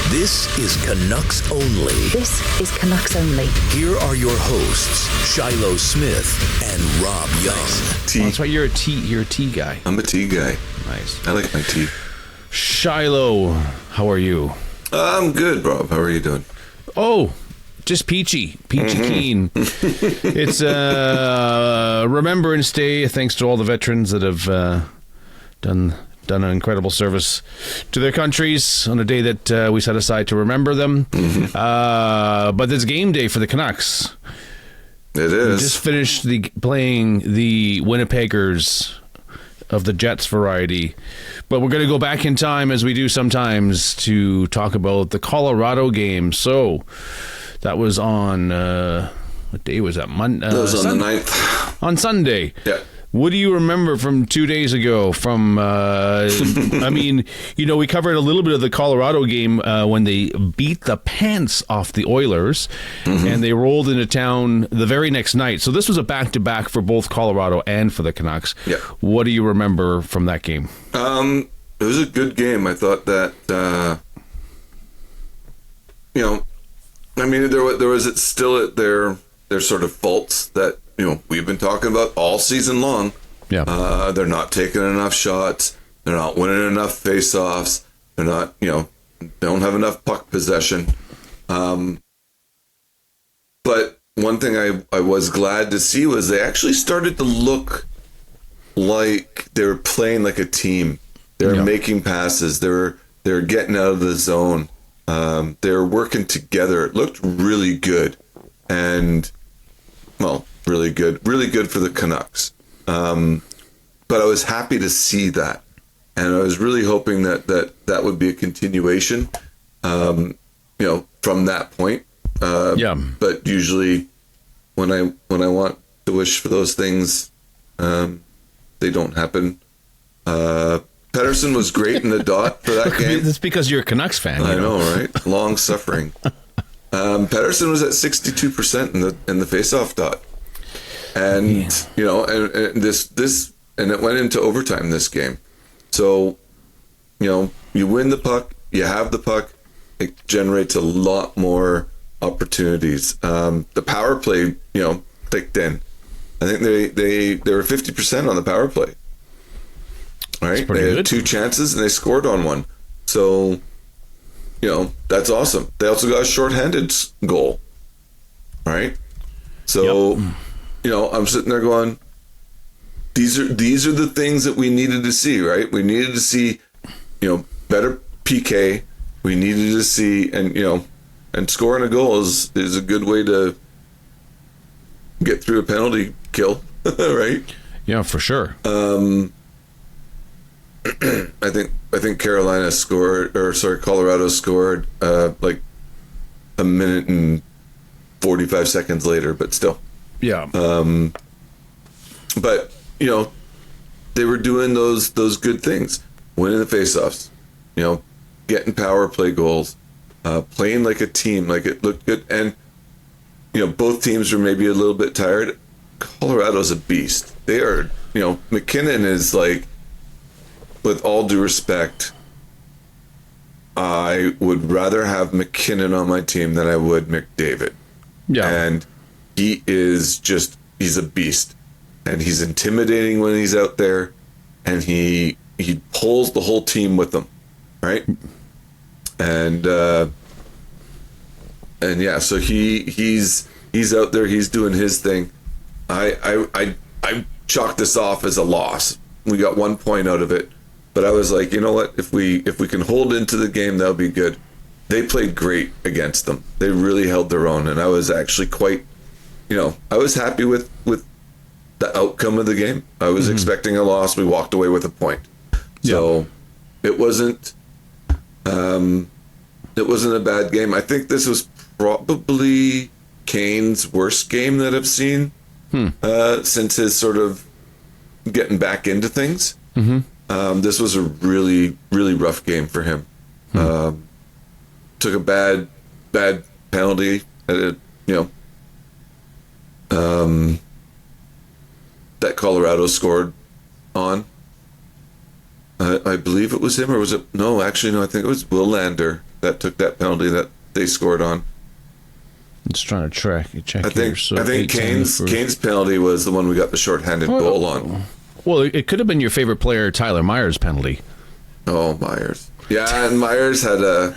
This is Canucks Only. This is Canucks Only. Here are your hosts, Shylo Smith and Rob Young. Tea. Well, that's why you're a tea guy. I'm a tea guy. Nice. I like my tea. Shylo, how are you? I'm good, Rob. How are you doing? Oh, just peachy keen. It's Remembrance Day. Thanks to all the veterans that have done an incredible service to their countries on a day that we set aside to remember them. But it's game day for the Canucks. It is. We just finished playing the Winnipeggers of the Jets variety. But we're going to go back in time, as we do sometimes, to talk about the Colorado game. So that was on, what day was that? That was on the 9th. On Sunday. Yeah. What do you remember from 2 days ago? I mean, we covered a little bit of the Colorado game when they beat the pants off the Oilers, and they rolled into town the very next night. So this was a back-to-back for both Colorado and for the Canucks. Yeah. What do you remember from that game? It was a good game. I thought that, I mean, there was still at their sort of faults that, we've been talking about all season long. Yeah. They're not taking enough shots. They're not winning enough face-offs. They're not, don't have enough puck possession. But one thing I was glad to see was they actually started to look like they were playing like a team. They were making passes. They were getting out of the zone. They were working together. It looked really good. And, well, really good for the Canucks. But I was happy to see that, and I was really hoping that would be a continuation, from that point. But usually, when I want to wish for those things, they don't happen. Pettersson was great in the dot for that game. That's because you're a Canucks fan. I know, right? Long suffering. Pettersson was at 62% in the face-off dot. And, and this, and it went into overtime this game. So, you win the puck, you have the puck, it generates a lot more opportunities. The power play, kicked in. I think they were 50% on the power play. All right. They had 2 chances and they scored on one. So, that's awesome. They also got a shorthanded goal. All right. So, I'm sitting there going, these are the things that we needed to see, right? We needed to see, better PK. We needed to see, and scoring a goal is a good way to get through a penalty kill, right? Yeah, for sure. I think Colorado scored like a minute and 45 seconds later, but still. Yeah. But they were doing those good things, winning the faceoffs, getting power play goals, playing like a team, like it looked good. And both teams were maybe a little bit tired. Colorado's a beast. They are, McKinnon is like, with all due respect, I would rather have McKinnon on my team than I would McDavid. Yeah. And he's a beast. And he's intimidating when he's out there, and he pulls the whole team with him, right? And yeah, so he's out there, he's doing his thing. I chalked this off as a loss. We got 1 point out of it, but I was like, you know what? If we can hold into the game, that'll be good. They played great against them. They really held their own, and I was actually quite, I was happy with the outcome of the game. I was expecting a loss. We walked away with a point. So it wasn't a bad game. I think this was probably Kane's worst game that I've seen since his sort of getting back into things. This was a really, really rough game for him. Took a bad penalty at that Colorado scored on. I believe it was him, or was it? No, actually, no. I think it was Willander that took that penalty that they scored on. I'm just trying to check. I think Kane's penalty was the one we got the shorthanded goal on. Well, it could have been your favorite player, Tyler Myers' penalty. Oh, Myers. Yeah, and Myers had a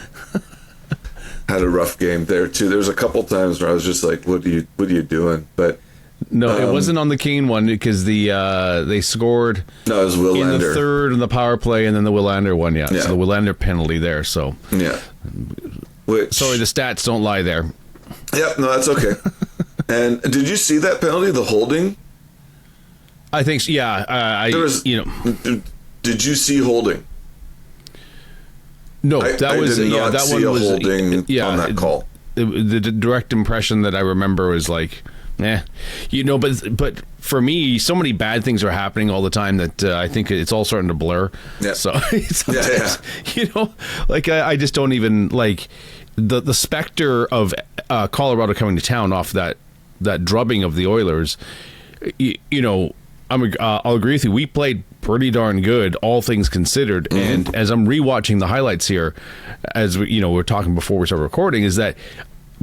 rough game there too. There was a couple times where I was just like, "What are you doing?" But no, it wasn't on the Kane one because they scored. No, it was Willander in the third in the power play, and then the Willander one. Yeah. So the Willander penalty there. So yeah. Sorry, the stats don't lie there. Yep, no, that's okay. And did you see that penalty, the holding? I think so, yeah. Did you see holding? No, that was did not that see one a was holding on that call. The direct impression that I remember was like, but for me, so many bad things are happening all the time that I think it's all starting to blur. Yeah. So I just don't even like the specter of Colorado coming to town off that drubbing of the Oilers. I'll agree with you. We played pretty darn good, all things considered. Mm-hmm. And as I'm rewatching the highlights here, as we're talking before we start recording, is that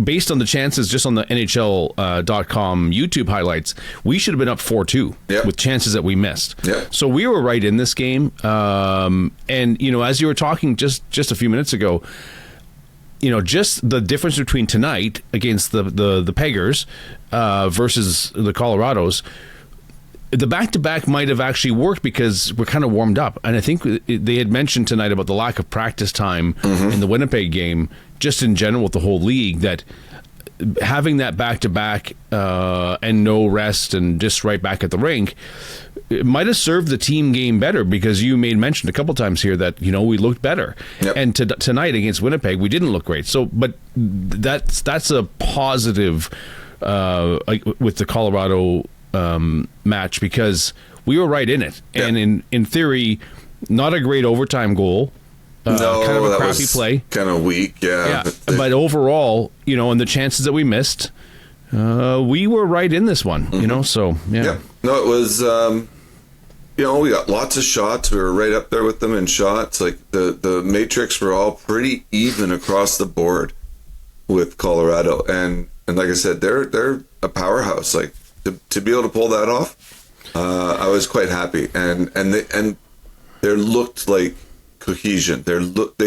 based on the chances, just on the NHL.com YouTube highlights, we should have been up 4-2 with chances that we missed. Yep. So we were right in this game. And as you were talking just a few minutes ago, just the difference between tonight against the Peggers versus the Colorados. The back-to-back might have actually worked because we're kind of warmed up. And I think they had mentioned tonight about the lack of practice time in the Winnipeg game, just in general with the whole league, that having that back-to-back and no rest and just right back at the rink, it might have served the team game better because you made mention a couple times here that, we looked better. Yep. And tonight against Winnipeg, we didn't look great. So, but that's a positive with the Colorado match because we were right in it. Yep. And in theory, not a great overtime goal. No, kind of a crappy play. Kind of weak, yeah. But overall, and the chances that we missed, we were right in this one, so, yeah. Yeah. No, it was, we got lots of shots. We were right up there with them in shots. Like, the matrix were all pretty even across the board with Colorado. And like I said, they're a powerhouse. Like, to be able to pull that off, I was quite happy. And there looked like cohesion. They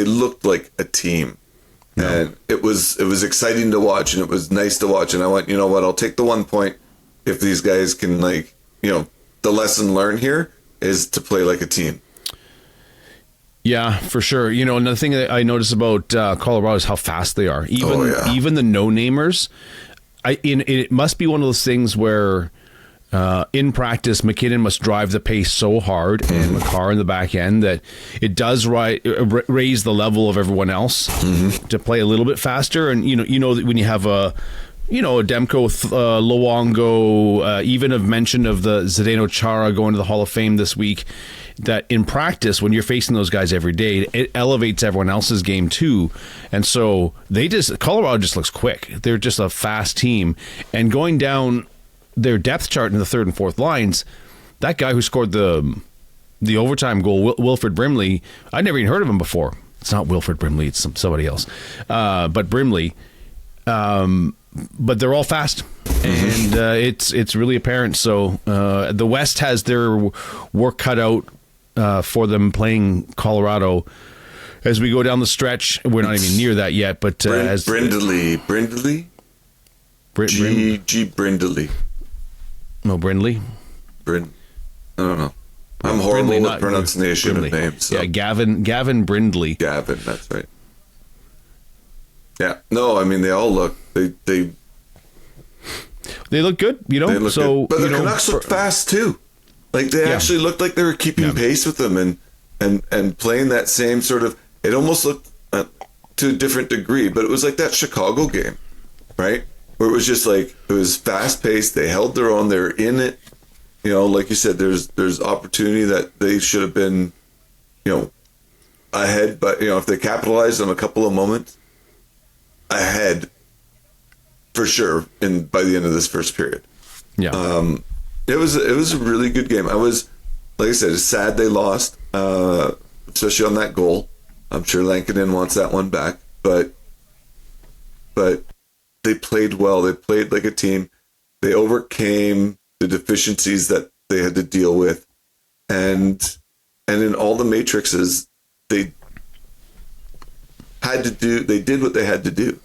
looked like a team, and it was exciting to watch, and it was nice to watch. And I went, I'll take the 1 point if these guys can, the lesson learned here is to play like a team. Yeah, for sure. Another thing that I noticed about Colorado is how fast they are. Even the no-namers. It must be one of those things where in practice, McKinnon must drive the pace so hard and McCarr in the back end that it does raise the level of everyone else to play a little bit faster. And, that when you have a Demko, Luongo, even have mention of the Zdeno Chara going to the Hall of Fame this week, that in practice, when you're facing those guys every day, it elevates everyone else's game too. And so Colorado just looks quick. They're just a fast team. And going down their depth chart in the third and fourth lines, that guy who scored the overtime goal, Wilfred Brimley, I'd never even heard of him before. It's not Wilfred Brimley, it's somebody else. But Brimley, but they're all fast, and it's really apparent. So the West has their work cut out for them playing Colorado as we go down the stretch. We're not even near that yet, but Brindley, G. Brindley. No, Brindley. I don't know. I'm horrible with pronunciation of names. So. Yeah, Gavin Brindley. Gavin, that's right. Yeah. No, I mean they all look they look good, They look good. But the Canucks look fast too. Like they actually looked like they were keeping pace with them and playing that same sort of. It almost looked to a different degree, but it was like that Chicago game, right? Where it was just like it was fast paced. They held their own. They're in it. Like you said, there's opportunity that they should have been, ahead. But if they capitalized on a couple of moments, ahead for sure. By the end of this first period, it was a really good game. I was like I said, it's sad they lost, especially on that goal. I'm sure Lankinen wants that one back, but they played well. They played like a team. They overcame the deficiencies that they had to deal with, and in all the matrices, they did what they had to do.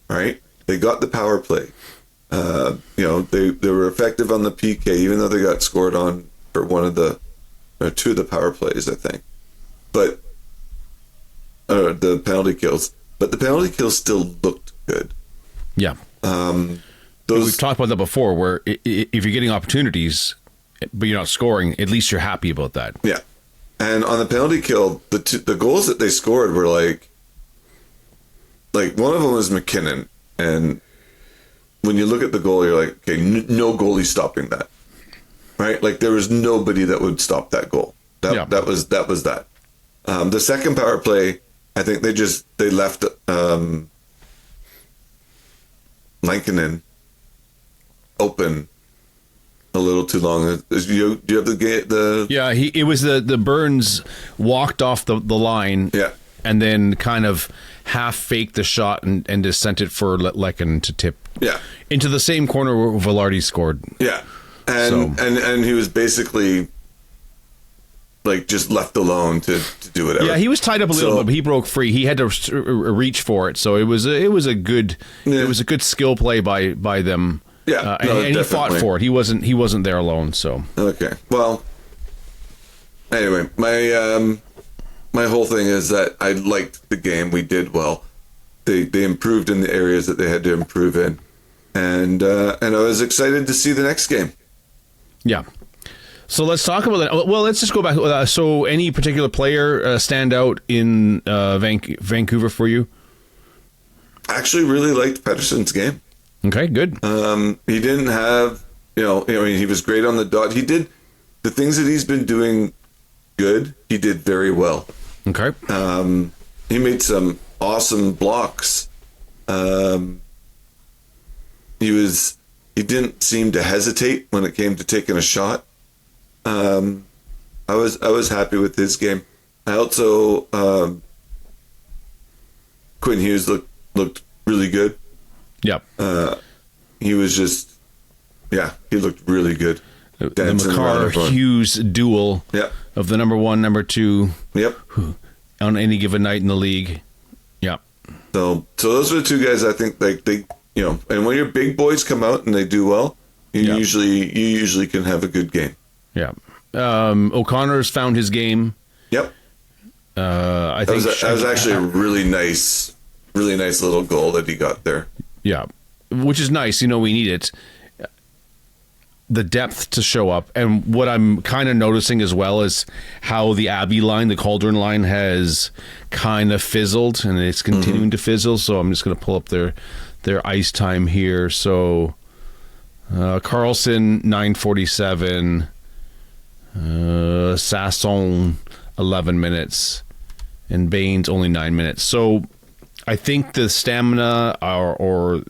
Right? They got the power play. They were effective on the PK, even though they got scored on for two of the power plays, I think. But the penalty kills. But the penalty kills still looked good. Yeah. We've talked about that before, where if you're getting opportunities, but you're not scoring, at least you're happy about that. Yeah. And on the penalty kill, the goals that they scored were like one of them was McKinnon, and when you look at the goal, you're like, okay, no goalie stopping that, right? Like there was nobody that would stop that goal. That was that. The second power play, I think they left Lankinen open a little too long. Do you have the Yeah, it was the Burns walked off the line. Yeah. And then kind of half faked the shot and just sent it for Lekin to tip. Yeah. Into the same corner where Velarde scored. Yeah. And he was basically like just left alone to do whatever. Yeah, he was tied up a little bit, but he broke free. He had to reach for it, so it was a good skill play by them. Yeah, and he fought for it. He wasn't there alone. So okay. Well, anyway, my whole thing is that I liked the game. We did well. They improved in the areas that they had to improve in, and I was excited to see the next game. Yeah. So let's talk about that. Well, let's just go back. So, any particular player stand out in Vancouver for you? I actually really liked Pettersson's game. Okay, good. He didn't have, he was great on the dot. He did the things that he's been doing good. He did very well. Okay. He made some awesome blocks. He didn't seem to hesitate when it came to taking a shot. I was happy with his game. I also Quinn Hughes looked really good. Yep. He was just he looked really good. The Makar-Hughes duel of the number one, number two. Yep. On any given night in the league. Yep. So those are the two guys I think they and when your big boys come out and they do well, you usually can have a good game. Yeah. O'Connor's found his game. Yep. I think that was actually a really nice little goal that he got there. Yeah. Which is nice. We need it. The depth to show up. And what I'm kind of noticing as well is how the Abbey line, the Cauldron line, has kind of fizzled, and it's continuing to fizzle. So I'm just going to pull up their ice time here. So Carlson, 9:47. Sasson, 11 minutes. And Baines, only 9 minutes. So I think the stamina or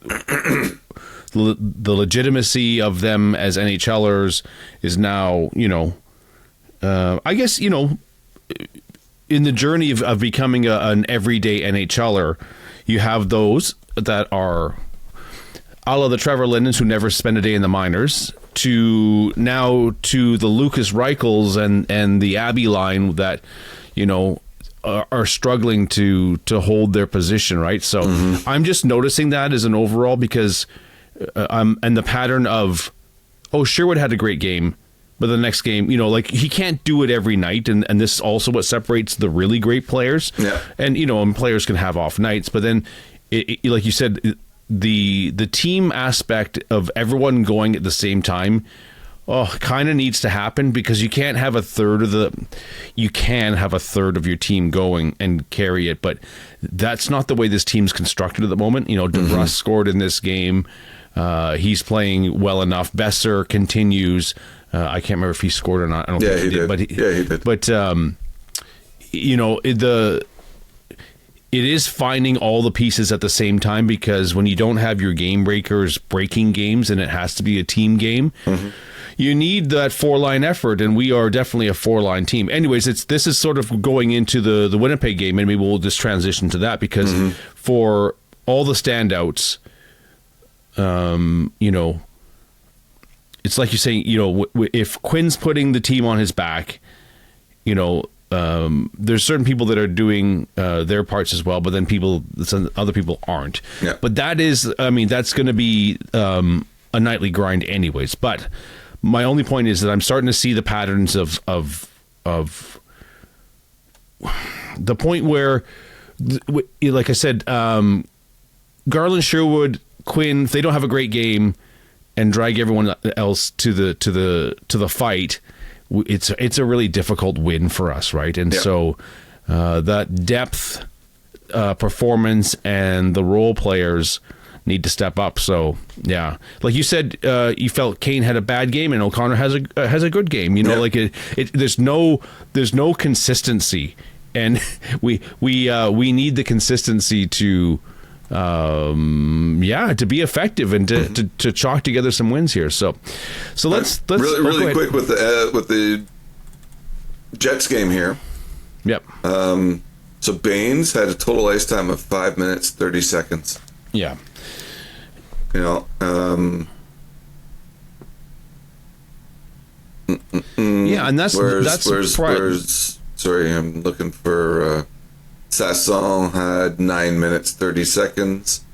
the legitimacy of them as NHLers is now, I guess, in the journey of becoming an everyday NHLer, you have those that are a la the Trevor Lindens who never spend a day in the minors, to the Lucas Reichels and the Abbey line that, are struggling to hold their position, right? So I'm just noticing that as an overall, because and the pattern of, Sherwood had a great game, but the next game, he can't do it every night, and this is also what separates the really great players. Yeah. And and players can have off nights, but then like you said, the team aspect of everyone going at the same time kind of needs to happen, because you can have a third of your team going and carry it, but that's not the way this team's constructed at the moment. DeBrusk scored in this game. He's playing well enough. Besser continues. I can't remember if he scored or not. I don't think he did. But he did. But it is finding all the pieces at the same time, because when you don't have your game breakers breaking games and it has to be a team game, you need that 4-line effort, and we are definitely a 4-line team. Anyways, this is sort of going into the Winnipeg game, and maybe we'll just transition to that, because for all the standouts, you know, it's like you're saying, you know, if Quinn's putting the team on his back, you know, there's certain people that are doing their parts as well, but then other people aren't. Yeah. But that is, I mean, that's going to be a nightly grind anyways. But my only point is that I'm starting to see the patterns of the point where, like I said, Garland, Sherwood, Quinn, if they don't have a great game and drag everyone else to the fight, it's a really difficult win for us, right? And so that depth, performance, and the role players need to step up. So yeah, like you said, you felt Kane had a bad game and O'Connor has a good game. You know, like there's no consistency, and we need the consistency to be effective and to chalk together some wins here. So let's really quick with the Jets game here. Yep. So Baines had a total ice time of 5 minutes 30 seconds. Yeah. You know. Yeah, and that's sorry, I'm looking for. Sasson had 9 minutes 30 seconds,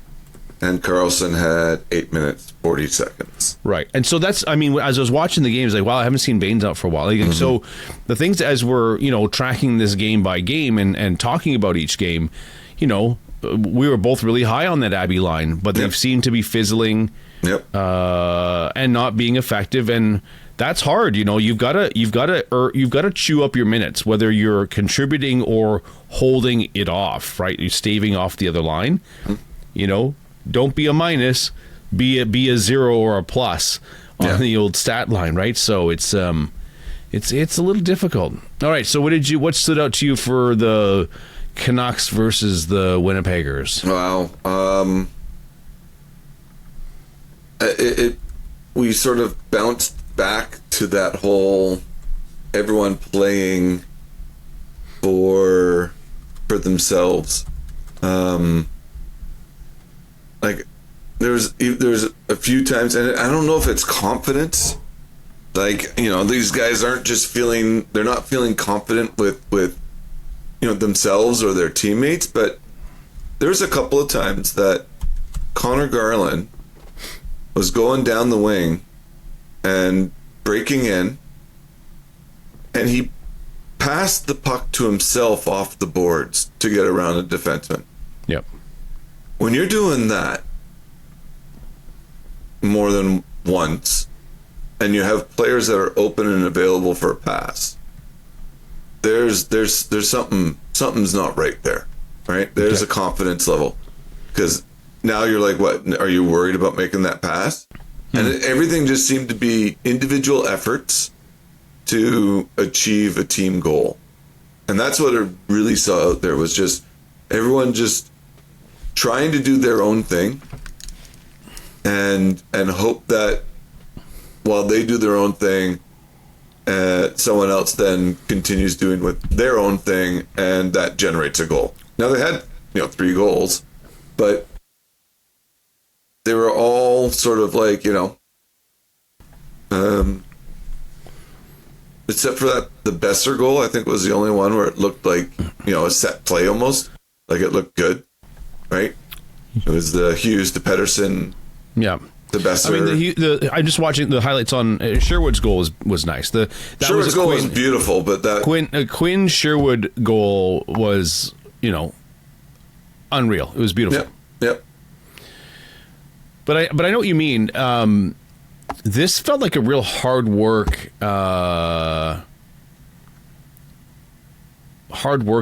and Carlson had 8 minutes 40 seconds. Right, and so that's, I mean, as I was watching the games, like, wow, I haven't seen Baines out for a while. Like, so the things, as we're, you know, tracking this game by game and talking about each game, you know, we were both really high on that Abbey line, but they've seemed to be fizzling and not being effective, and that's hard. You know, you've got to chew up your minutes, whether you're contributing or holding it off, right? You're staving off the other line. You know, don't be a minus, be a 0 or a plus on the old stat line, right? So it's a little difficult. All right, so what stood out to you for the Canucks versus the Winnipeggers? Wow. We sort of bounced back to that whole everyone playing for themselves. Like there's a few times, and I don't know if it's confidence. Like, you know, these guys aren't just they're not feeling confident with you know, themselves or their teammates, but there's a couple of times that Connor Garland was going down the wing and breaking in, and he passed the puck to himself off the boards to get around a defenseman. Yep. When you're doing that more than once, and you have players that are open and available for a pass, there's something's not right there, right? There's a confidence level, because now you're like, what? Are you worried about making that pass? And everything just seemed to be individual efforts to achieve a team goal. And that's what I really saw out there, was just everyone just trying to do their own thing and hope that while they do their own thing, someone else then continues doing with their own thing, and that generates a goal. Now they had, 3 goals, but they were all sort of like, except for the Besser goal, I think was the only one where it looked like, a set play almost. Like it looked good, right? It was the Hughes to Pettersson. Yeah. The Besser. I mean, I'm just watching the highlights on Sherwood's goal was nice. Sherwood's goal was beautiful, but that Quinn Sherwood goal was, unreal. It was beautiful. Yep. But I know what you mean. This felt like a real hard work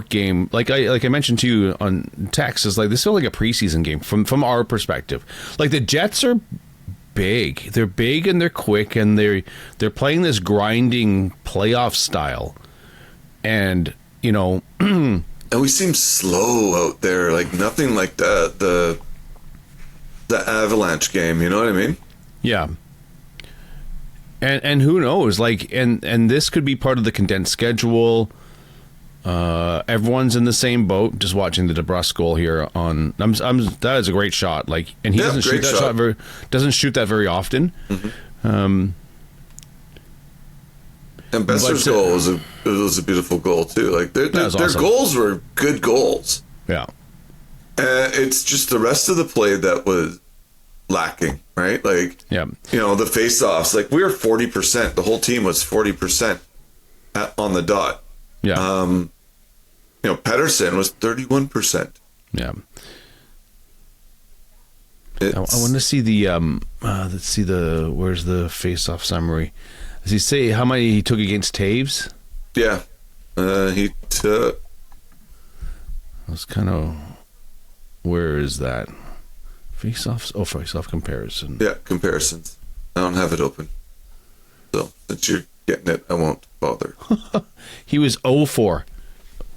game. Like I mentioned to you on text, is like this felt like a preseason game from our perspective. Like the Jets are big. They're big and they're quick, and they're playing this grinding playoff style. And And we seem slow out there, like nothing like the Avalanche game. You know what I mean? Yeah. And who knows? Like, and this could be part of the condensed schedule. Everyone's in the same boat. Just watching the DeBrusque goal here on. That is a great shot. Like, and he doesn't shoot that shot doesn't shoot that very often. And Besser's goal was a beautiful goal too. Like their awesome. goals were good goals. Yeah. It's just the rest of the play that was lacking, right? Like, the face-offs. Like we were 40%. The whole team was 40% on the dot. Yeah. Pettersson was 31%. Yeah. I want to see the let's see where's the face-off summary? Does he say how many he took against Taves? Yeah. He took. I was kind of. Where is that? Face-offs. Oh, face-off comparison. Yeah, comparisons. I don't have it open. So since you're getting it, I won't bother. He was 0-4.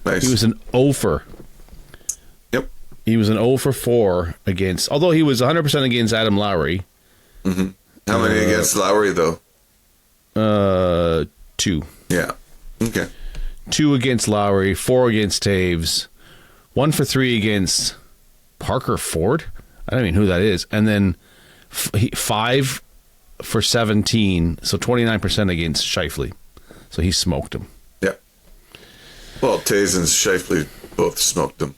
Nice. He was an 0-for. Yep. He was an 0-for-4 against. Although he was 100% against Adam Lowry. Mm-hmm. How many against Lowry though? 2. Yeah. Okay. 2 against Lowry, 4 against Taves, 1 for 3 against Parker Ford. I don't even know who that is. And then 5 for 17, so 29% against Scheifele. So he smoked him. Yeah. Well, Taves and Scheifele both smoked him.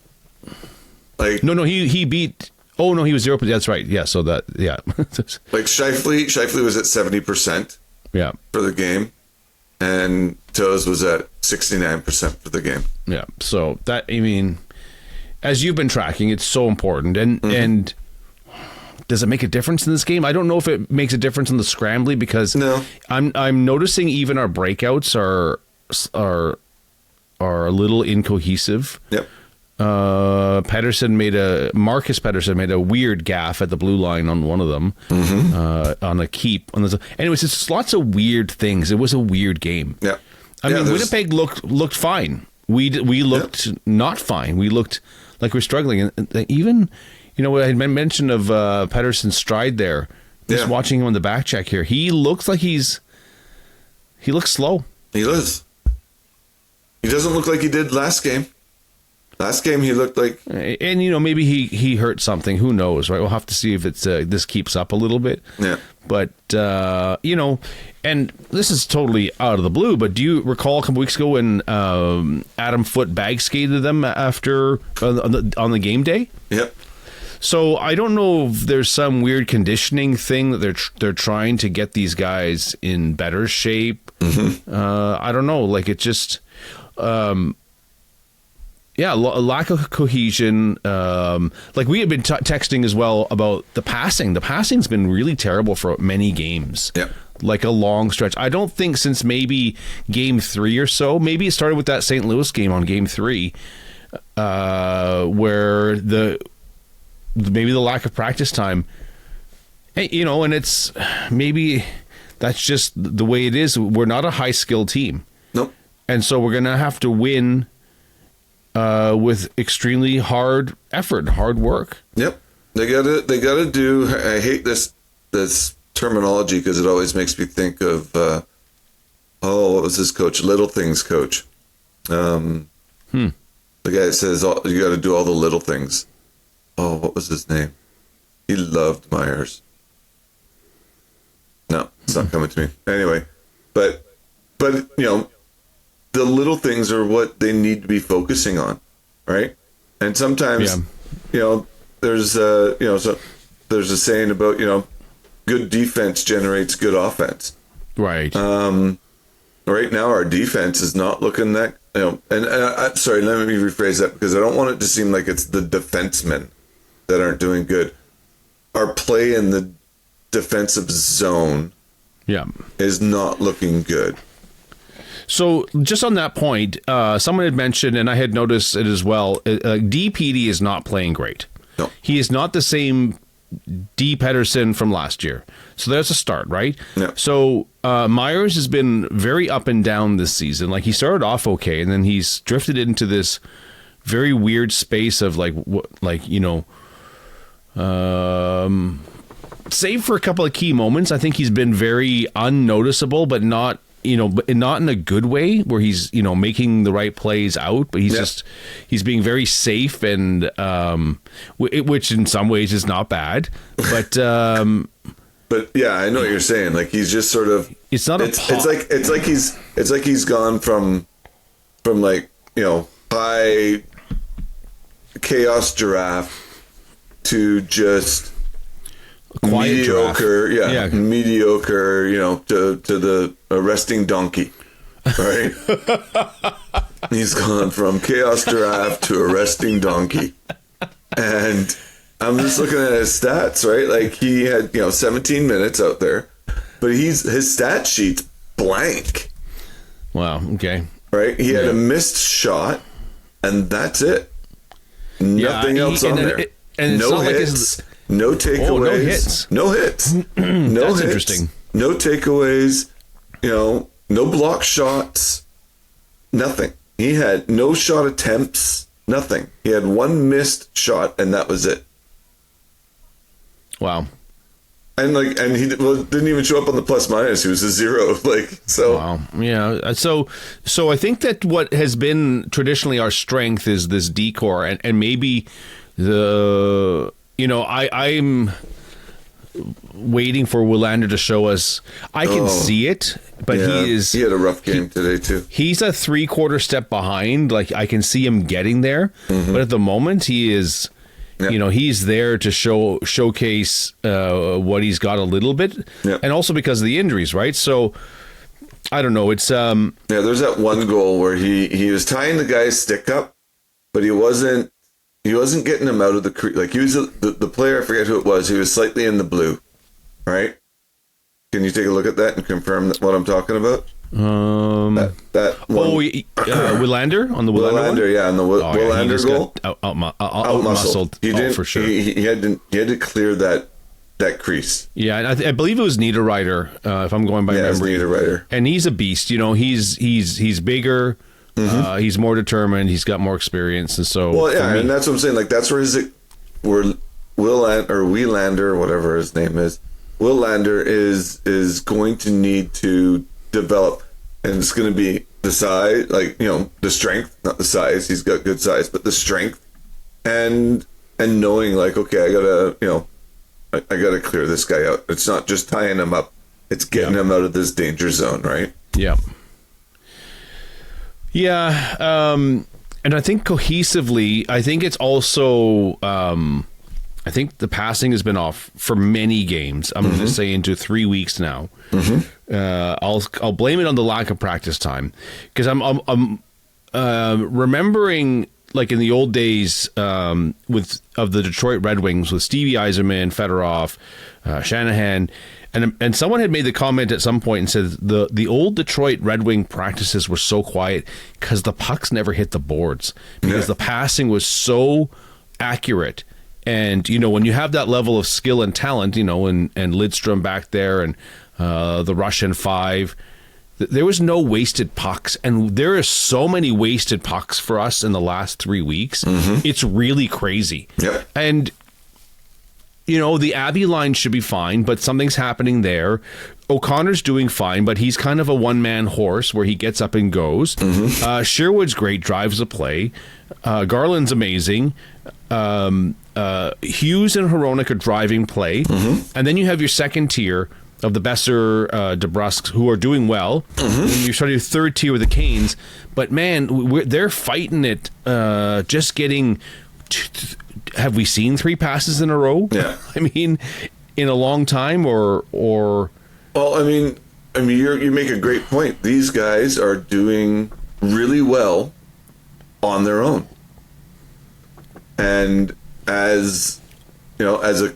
Like no, he beat. Oh no, he was 0%. That's right. Yeah. So that like Scheifele was at 70%. Yeah. For the game, and Toes was at 69% for the game. Yeah. So that, I mean, as you've been tracking, it's so important. And does it make a difference in this game? I don't know if it makes a difference in the scrambly because I'm noticing even our breakouts are a little incohesive. Yep. Marcus Pettersson made a weird gaff at the blue line on one of them, on a keep. Anyways, it's lots of weird things. It was a weird game. Yeah. I mean, Winnipeg looked fine. We looked not fine. We looked like we're struggling. And even, what I had mentioned of Pettersson's stride there, just watching him on the back check here, he looks like he looks slow. He does. He doesn't look like he did last game. Last game he looked like, and maybe he hurt something. Who knows, right? We'll have to see if it's this keeps up a little bit. Yeah. But and this is totally out of the blue. But do you recall a couple weeks ago when Adam Foote bag skated them after on the game day? Yep. So I don't know if there's some weird conditioning thing that they're trying to get these guys in better shape. I don't know. Like it just. A lack of cohesion. Like we had been texting as well about the passing. The passing's been really terrible for many games. Yeah. Like a long stretch. I don't think since maybe game 3 or so. Maybe it started with that St. Louis game on game 3, where maybe the lack of practice time. And it's maybe that's just the way it is. We're not a high skilled team. Nope. And so we're gonna have to win. With extremely hard effort, hard work. Yep, they gotta do. I hate this terminology because it always makes me think of what was his coach? Little Things coach. The guy that says you got to do all the little things. Oh, what was his name? He loved Myers. No, it's not coming to me. Anyway, but the little things are what they need to be focusing on, right? And sometimes, there's there's a saying about good defense generates good offense. Right. Right now our defense is not looking that. Sorry, let me rephrase that because I don't want it to seem like it's the defensemen that aren't doing good. Our play in the defensive zone, is not looking good. So just on that point, someone had mentioned, and I had noticed it as well, DPD is not playing great. No. He is not the same D. Pettersson from last year. So there's a start, right? Yeah. So Myers has been very up and down this season. Like he started off okay, and then he's drifted into this very weird space of save for a couple of key moments. I think he's been very unnoticeable, but not not in a good way where he's, making the right plays out, but he's being very safe and, which in some ways is not bad, but, but yeah, I know what you're saying. Like he's just sort of, it's like he's gone from like, high chaos giraffe to just mediocre, mediocre, to the resting donkey, right? He's gone from chaos giraffe to a resting donkey. And I'm just looking at his stats, right? Like he had, 17 minutes out there, but his stat sheet's blank. Wow. Okay. Right? He had a missed shot, and that's it. Nothing else on there. And no hits. No takeaways. No hits. That's interesting. No takeaways. No block shots. Nothing. He had no shot attempts. Nothing. He had one missed shot, and that was it. Wow. And he didn't even show up on the plus minus. He was a 0. Wow. Yeah. So I think that what has been traditionally our strength is this decor, and maybe I'm waiting for Willander to show us. I can see it, but he had a rough game today too. He's a 3/4 step behind. Like I can see him getting there, but at the moment he is. He's there to showcase what he's got a little bit, and also because of the injuries, right? So I don't know. It's there's that one goal where he was tying the guy's stick up, but he wasn't getting him out of the crease. Like he was the player, I forget who it was. He was slightly in the blue, right? Can you take a look at that and confirm what I'm talking about? That one. Willander on the Willander, yeah, on the Willander goal. Out muscled. He did for sure. He had to clear that crease. Yeah, and I believe it was Niederreiter, if I'm going by memory. Niederreiter, and he's a beast. He's bigger. He's more determined. He's got more experience, and so. Well, yeah, and that's what I'm saying. Like that's where Willander, whatever his name is, Willander is going to need to develop, and it's going to be the size, the strength, not the size. He's got good size, but the strength, and knowing okay, I gotta clear this guy out. It's not just tying him up; it's getting him out of this danger zone, right? Yeah. Yeah, and I think cohesively, I think it's also, I think the passing has been off for many games. I'm going to say into 3 weeks now. I'll blame it on the lack of practice time, because I'm remembering like in the old days of the Detroit Red Wings with Stevie Yzerman, Fedorov, Shanahan. And someone had made the comment at some point and said the old Detroit Red Wing practices were so quiet because the pucks never hit the boards, because the passing was so accurate. And, when you have that level of skill and talent, and Lidstrom back there and the Russian 5, there was no wasted pucks. And there are so many wasted pucks for us in the last 3 weeks. It's really crazy. Yep. And the Abbey line should be fine, but something's happening there. O'Connor's doing fine, but he's kind of a one-man horse where he gets up and goes. Sherwood's great, drives the play. Garland's amazing. Hughes and Hronek are driving play. And then you have your second tier of the Besser, DeBrusques, who are doing well. And you're starting your third tier with the Canes. But, man, they're fighting it, just getting... Have we seen 3 passes in a row? Yeah. I mean, in a long time, or. Well, I mean, you make a great point. These guys are doing really well on their own, and as a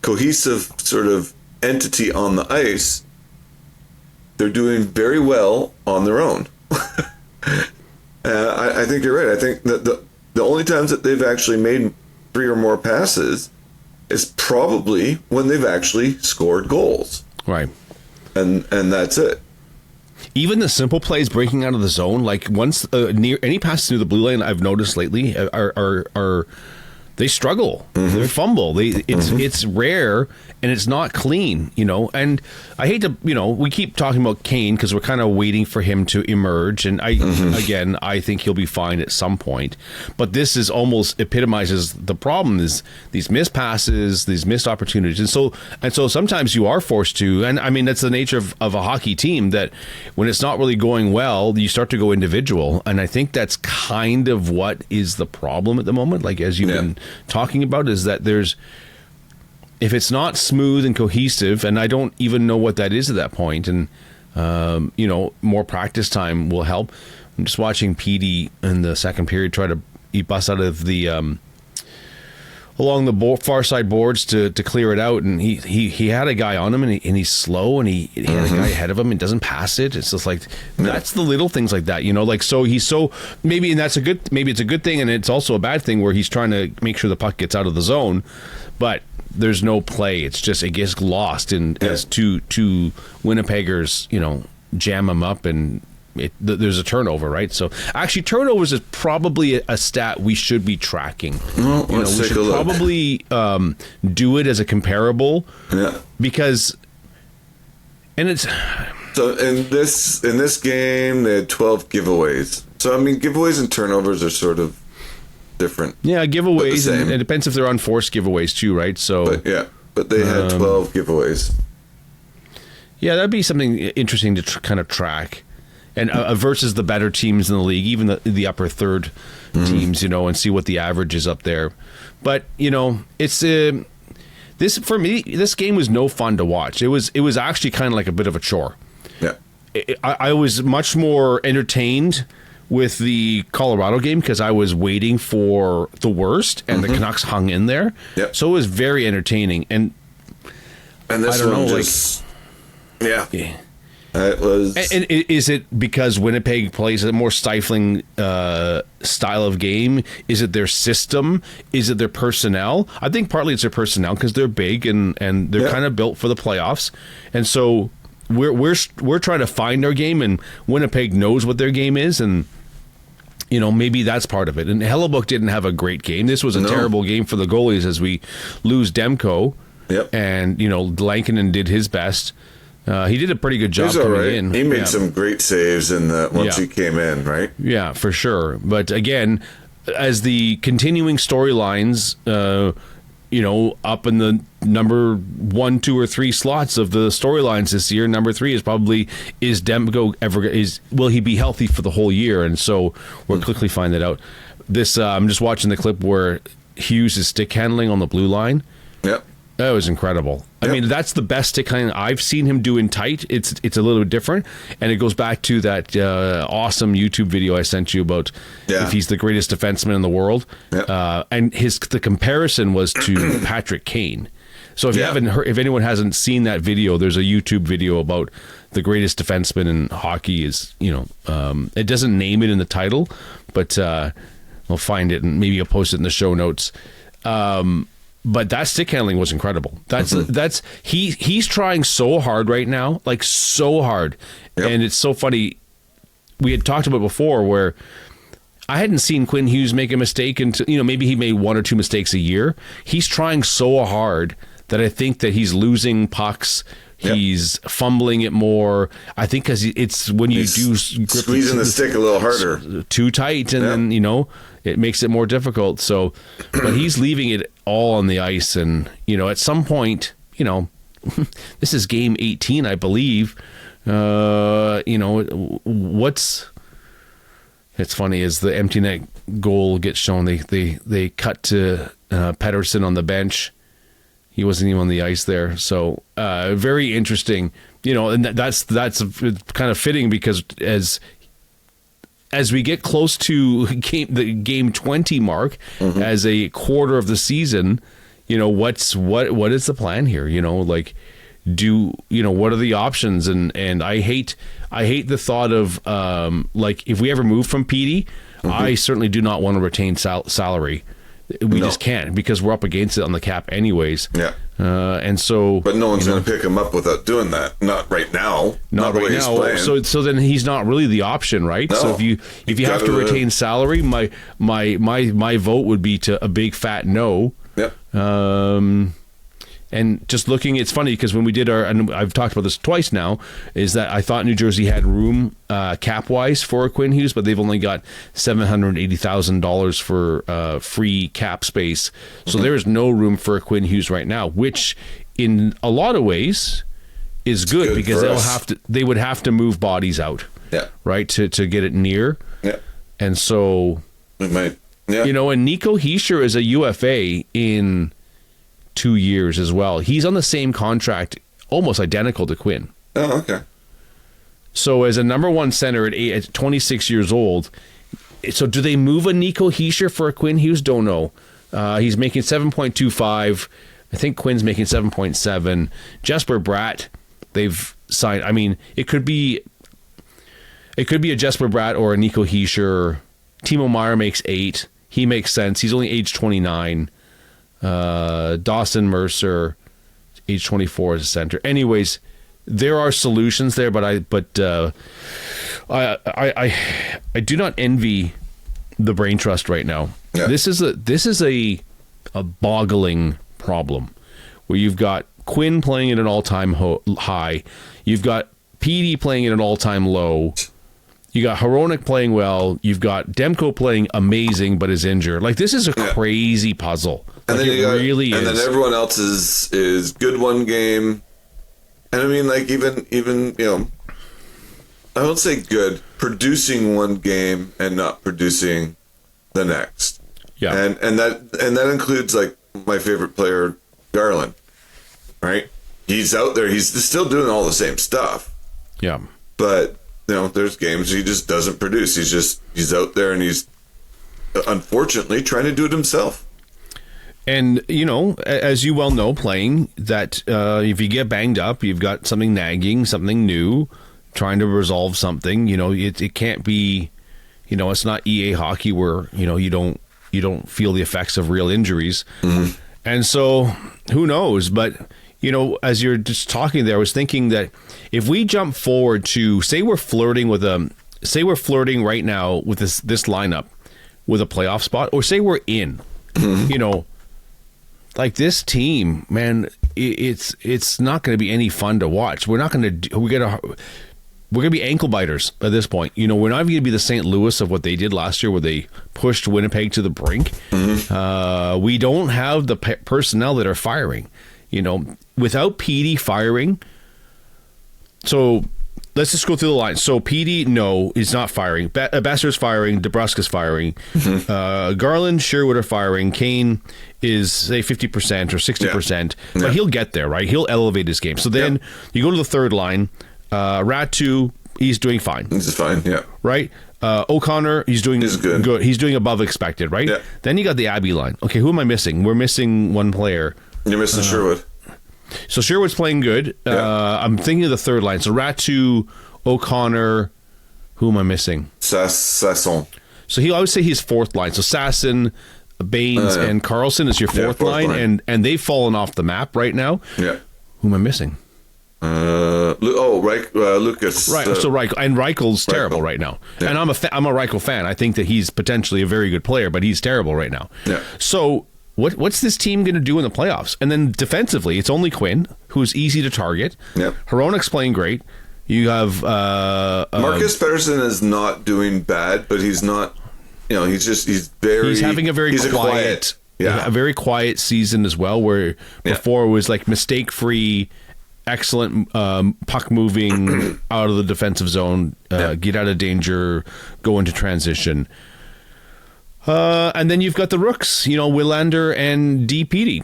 cohesive sort of entity on the ice, they're doing very well on their own. I think you're right. I think that the only times that they've actually made 3 or more passes is probably when they've actually scored goals. Right. And that's it. Even the simple plays breaking out of the zone, like once near any passes through the blue line, I've noticed lately are they struggle, they fumble. It's rare and it's not clean, And I hate to, we keep talking about Kane because we're kind of waiting for him to emerge, and I think he'll be fine at some point. But this is almost epitomizes the problem: is these missed passes, these missed opportunities, and so sometimes you are forced to, and I mean that's the nature of a hockey team, that when it's not really going well, you start to go individual, and I think that's kind of what is the problem at the moment. Like as you've been talking about, is that if it's not smooth and cohesive, and I don't even know what that is at that point, and more practice time will help. I'm just watching Petey in the second period try to bust out of the along the far side boards to clear it out, and he had a guy on him, and he's slow, and he had a guy ahead of him and doesn't pass it. It's just like that's the little things like that, like so he's so maybe, and maybe it's a good thing, and it's also a bad thing where he's trying to make sure the puck gets out of the zone, but there's no play. It's just it gets lost as two Winnipeggers jam him up, and there's a turnover, right? So actually, turnovers is probably a stat we should be tracking. Well, let's take a look. Probably do it as a comparable, because, and it's so in this game they had 12 giveaways. So I mean, giveaways and turnovers are sort of different. Yeah, giveaways, and it depends if they're unforced giveaways too, right? So, but they had 12 giveaways. Yeah, that'd be something interesting to kind of track. And versus the better teams in the league, even the upper third teams, and see what the average is up there. But it's this for me. This game was no fun to watch. It was actually kind of like a bit of a chore. Yeah, I was much more entertained with the Colorado game because I was waiting for the worst, and the Canucks hung in there. Yep. So it was very entertaining. And this one just It was. And is it because Winnipeg plays a more stifling style of game? Is it their system? Is it their personnel? I think partly it's their personnel because they're big and they're kind of built for the playoffs. And so we're trying to find our game, and Winnipeg knows what their game is, and maybe that's part of it. And Hellebuck didn't have a great game. This was a terrible game for the goalies as we lose Demko. Yep. And Lankinen did his best. He did a pretty good job coming in. He made some great saves once he came in, right? Yeah, for sure. But again, as the continuing storylines, up in the number 1, 2, or 3 slots of the storylines this year, number 3 is probably, is Demko will he be healthy for the whole year? And so we'll quickly find that out. This I'm just watching the clip where Hughes is stick handling on the blue line. Yep. That was incredible. I mean, that's the best stick handling I've seen him do in tight. It's a little bit different, and it goes back to that awesome YouTube video I sent you about if he's the greatest defenseman in the world. Yep. And the comparison was to Patrick Kane. So if you haven't heard, if anyone hasn't seen that video, there's a YouTube video about the greatest defenseman in hockey. Is it doesn't name it in the title, but we'll find it and maybe I'll post it in the show notes. But that stick handling was incredible. That's he's trying so hard right now, like so hard. Yep. And it's so funny. We had talked about before where I hadn't seen Quinn Hughes make a mistake until, maybe he made 1 or 2 mistakes a year. He's trying so hard that I think that he's losing pucks. Yep. He's fumbling it more. I think because it's when you do grip squeezing the stick a little harder, too tight, and then it makes it more difficult. So, but he's leaving it all on the ice, and at some point, this is game 18, I believe. It's funny as the empty net goal gets shown. They cut to Pettersson on the bench. He wasn't even on the ice there, so very interesting. And that's kind of fitting because as we get close to the game 20 mark, as a quarter of the season, what is the plan here? What are the options? And I hate the thought of if we ever move from Petey, I certainly do not want to retain salary. We just can't because we're up against it on the cap anyways. Yeah. And so, but no one's going to pick him up without doing that. Not right now. Not right now. So then he's not really the option, right? No. So if you have to retain salary, my vote would be to a big fat no. Yep. And just looking, it's funny because when we did and I've talked about this twice now, is that I thought New Jersey had room cap-wise for Quinn Hughes, but they've only got $780,000 for free cap space. So there is no room for Quinn Hughes right now, which in a lot of ways is good because they would have to move bodies out, right, to get it near. Yeah. And so, it might, yeah. And Nico Hischier is a UFA in 2 years as well. He's on the same contract, almost identical to Quinn. Oh, okay. So as a number one center at 26 years old, so do they move a Nico Hischier for a Quinn Hughes? Don't know. He's making 7.25. I think Quinn's making 7.7. Jesper Bratt, they've signed. I mean, it could be a Jesper Bratt or a Nico Hischier. Timo Meier makes 8. He makes sense. He's only age 29. Dawson Mercer, age 24 as a center. Anyways, there are solutions there, but I do not envy the brain trust right now. Yeah. This is a boggling problem where you've got Quinn playing at an all-time high, you've got PD playing at an all-time low. You got Hronek playing well. You've got Demko playing amazing, but is injured. Like, this is a crazy puzzle. And like, then is. And then everyone else is good one game. And I mean, like, even I won't say good, producing one game and not producing the next. Yeah. And that includes, like, my favorite player, Garland. Right? He's out there. He's still doing all the same stuff. Yeah. But there's games he just doesn't produce. He's out there and he's unfortunately trying to do it himself. And, as you well know, playing that if you get banged up, you've got something nagging, something new, trying to resolve something. It can't be, it's not EA hockey where, you don't feel the effects of real injuries. Mm-hmm. And so who knows? But, as you're just talking there, I was thinking that if we jump forward to, say we're flirting right now with this lineup with a playoff spot, or say we're in, like this team, man, it's not going to be any fun to watch. We're going to be ankle biters at this point. We're not even going to be the St. Louis of what they did last year where they pushed Winnipeg to the brink. Mm-hmm. We don't have the personnel that are firing. Without PD firing, so let's just go through the line. So PD, no, is not firing. Besser's firing. DeBrusk's firing. Mm-hmm. Garland, Sherwood are firing. Kane is, say, 50% or 60%, but he'll get there, right? He'll elevate his game. So then you go to the third line. Ratu, he's doing fine. He's fine, yeah. Right? O'Connor, he's doing good. He's doing above expected, right? Yeah. Then you got the Abbey line. Okay, who am I missing? We're missing one player. You're missing Sherwood. So Sherwood's playing good. I'm thinking of the third line. So Ratu, O'Connor, who am I missing? Sasson. So I would say he's fourth line. So Sasson, Baines, and Carlson is your fourth line. And they've fallen off the map right now. Yeah. Who am I missing? Lucas. Right. So Reichel's terrible right now. Yeah. And I'm a Reichel fan. I think that he's potentially a very good player, but he's terrible right now. Yeah. So what's this team going to do in the playoffs? And then defensively, it's only Quinn, who's easy to target. Yep. Hronek's playing great. You have Marcus Pettersson is not doing bad, but he's not. He's having a very quiet a very quiet season as well. Where before it was like mistake free. Excellent puck moving out of the defensive zone, get out of danger, go into transition. And then you've got the rooks, Willander and DPD.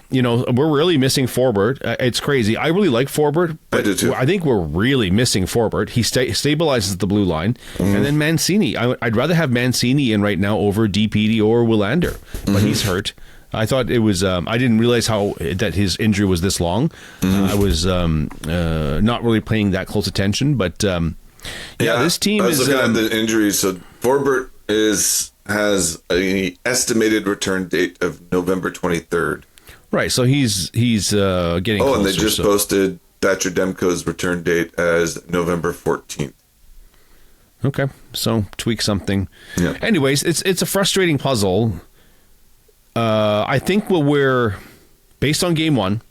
We're really missing Forbert. It's crazy. I really like Forbert. I do too. I think we're really missing Forbert. He stabilizes the blue line. Mm-hmm. And then Mancini. I'd rather have Mancini in right now over DPD or Willander, but he's hurt. I thought it was. I didn't realize that his injury was this long. Mm-hmm. I was not really paying that close attention. But this team is. I was looking at the injuries. So Forbert has an estimated return date of November 23rd. Right. So he's getting. Oh, closer, and they just posted Thatcher Demko's return date as November 14th. Okay, so tweak something. Yeah. Anyways, it's a frustrating puzzle. I think what we're based on game one,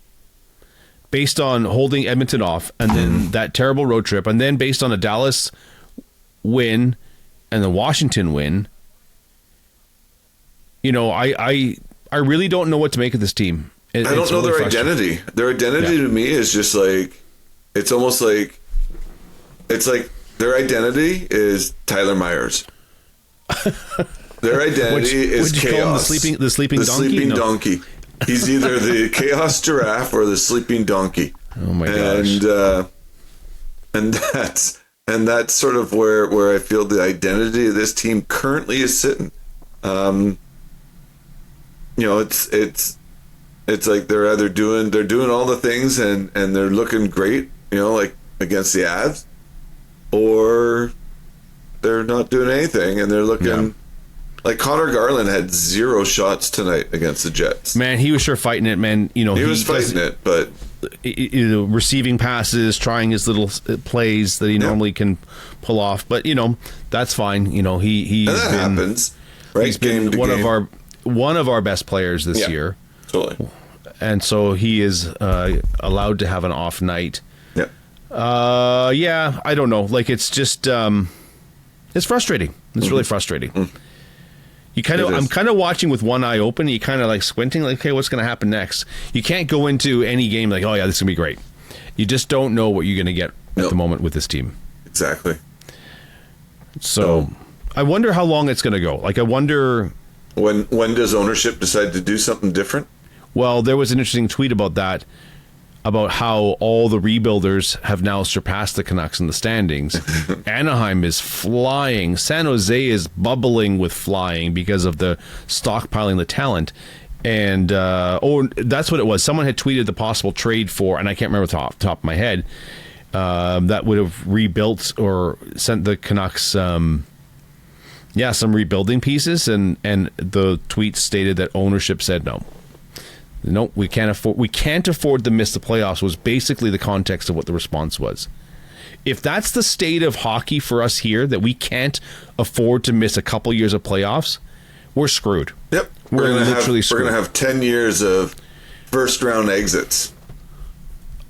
based on holding Edmonton off, and then that terrible road trip, and then based on a Dallas win and the Washington win. You know, I really don't know what to make of this team. I don't know their identity. Their identity to me is just like, it's almost like, it's like their identity is Tyler Myers. Their identity is chaos. The sleeping donkey? Sleeping donkey. He's either the chaos giraffe or the sleeping donkey. Oh my gosh. And that's sort of where I feel the identity of this team currently is sitting. You know, it's like they're either doing all the things and they're looking great, you know, like against the Avs, or they're not doing anything and they're looking like Connor Garland had 0 shots tonight against the Jets. Man, he was sure fighting it, man. You know, he was fighting it, but receiving passes, trying his little plays that he normally can pull off. But you know, that's fine. You know, happens. Right, he's been one of our best players this year. Totally. And so he is allowed to have an off night. Yeah. I don't know. Like, it's just it's frustrating. It's really frustrating. I'm kind of watching with one eye open. You kind of like squinting, like, okay, what's going to happen next? You can't go into any game like, oh yeah, this is going to be great. You just don't know what you're going to get at the moment with this team. Exactly. So I wonder how long it's going to go. Like, I wonder when does ownership decide to do something different? Well, there was an interesting tweet about that, about how all the rebuilders have now surpassed the Canucks in the standings. Anaheim is flying. San Jose is bubbling with flying because of the stockpiling the talent. And, that's what it was. Someone had tweeted the possible trade for, and I can't remember off the top of my head, that would have rebuilt or sent the Canucks, some rebuilding pieces. And the tweet stated that ownership said no. No, we can't afford to miss the playoffs, was basically the context of what the response was. If that's the state of hockey for us here, that we can't afford to miss a couple years of playoffs, we're screwed. Yep. We're literally screwed. We're going to have 10 years of first round exits.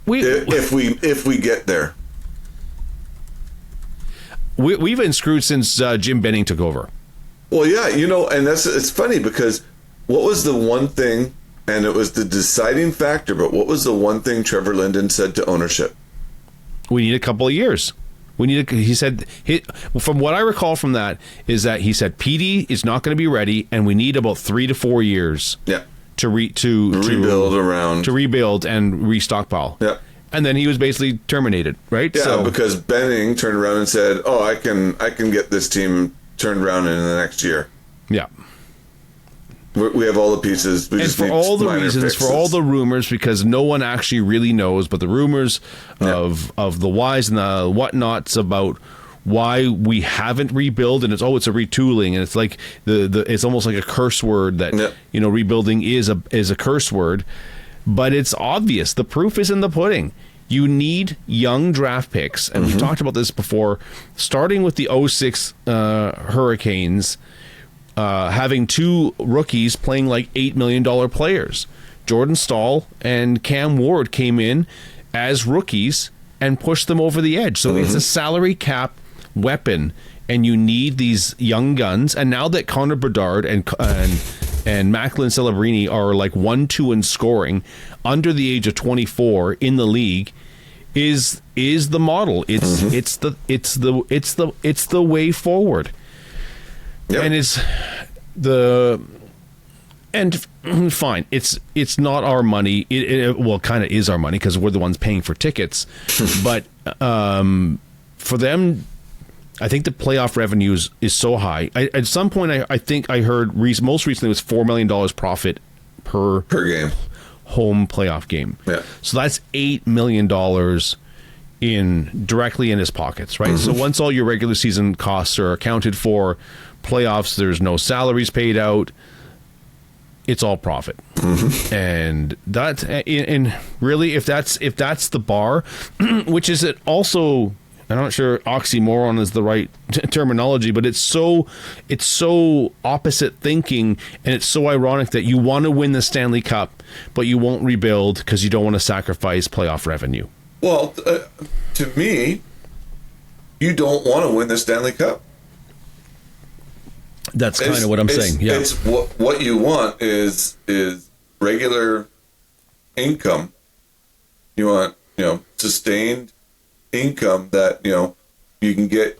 If we get there. We've been screwed since Jim Benning took over. Well, yeah, you know, and it's funny because what was the one thing, and it was the deciding factor, but what was the one thing Trevor Linden said to ownership? We need a couple of years. He said, from what I recall from that, is that he said PD is not going to be ready, and we need about 3 to 4 years to rebuild and restockpile. Yeah. And then he was basically terminated, right? Yeah, because Benning turned around and said, oh, I can get this team turned around in the next year. Yeah. We have all the pieces. We just need all the reasons, fixes. For all the rumors, because no one actually really knows, but the rumors of the whys and the whatnots about why we haven't rebuilt, and it's a retooling, and it's like it's almost like a curse word that rebuilding is a curse word, but it's obvious. The proof is in the pudding. You need young draft picks, and we've talked about this before, starting with the 06 Hurricanes. Having 2 rookies playing like $8 million players. Jordan Staal and Cam Ward came in as rookies and pushed them over the edge. So it's a salary cap weapon, and you need these young guns. And now that Connor Bedard and Macklin Celebrini are like 1-2 in scoring under the age of 24 in the league, is the model. It's the way forward. Yep. And fine. It's not our money. It kind of is our money because we're the ones paying for tickets. But for them, I think the playoff revenue is so high. At some point, I think I heard most recently it was $4 million profit per game, home playoff game. Yeah. So that's $8 million directly in his pockets, right? So once all your regular season costs are accounted for, playoffs, there's no salaries paid out. It's all profit. And that, and really, if that's the bar, which is it also, I'm not sure oxymoron is the right terminology, but it's so opposite thinking, and it's so ironic that you want to win the Stanley Cup, but you won't rebuild because you don't want to sacrifice playoff revenue. Well, to me, you don't want to win the Stanley Cup. That's kind of what I'm saying. Yeah, it's what you want is regular income. You want sustained income that you can get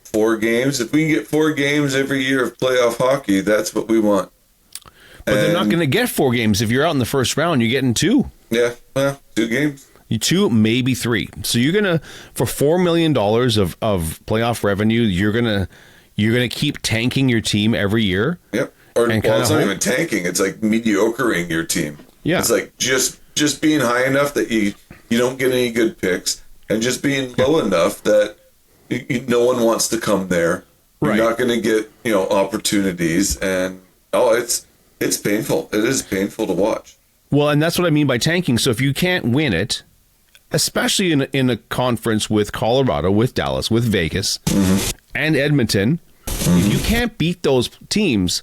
4 games. If we can get 4 games every year of playoff hockey, that's what we want. But they're not going to get 4 games. If you're out in the first round, you're getting 2. Yeah, well, 2 games. 2, maybe 3. So you're gonna, for $4 million of playoff revenue, you're gonna keep tanking your team every year. Yep. Or it's not even tanking. It's like mediocring your team. Yeah. It's like just being high enough that you don't get any good picks, and just being low enough that no one wants to come there. You're not going to get opportunities, and it's painful. It is painful to watch. Well, and that's what I mean by tanking. So if you can't win it, especially in a conference with Colorado, with Dallas, with Vegas, and Edmonton, if you can't beat those teams,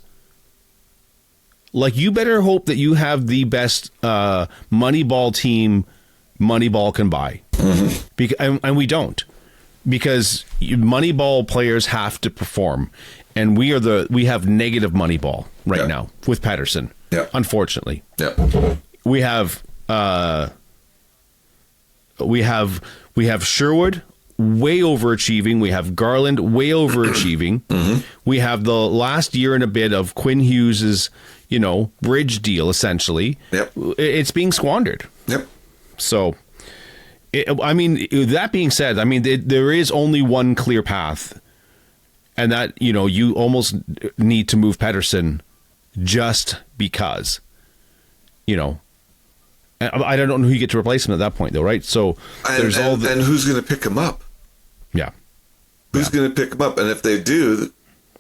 like, you better hope that you have the best Moneyball team Moneyball can buy. And we don't, because Moneyball players have to perform, and we have negative Moneyball right now with Pettersson. Yeah, unfortunately. Yeah, we have Sherwood way overachieving. We have Garland way overachieving. We have the last year and a bit of Quinn Hughes's, bridge deal, essentially. Yep. It's being squandered. Yep. So, that being said, there is only one clear path, and that, you almost need to move Pettersson just because, I don't know who you get to replace him at that point, though, right? So there's and who's going to pick him up? Yeah. Who's going to pick him up? And if they do,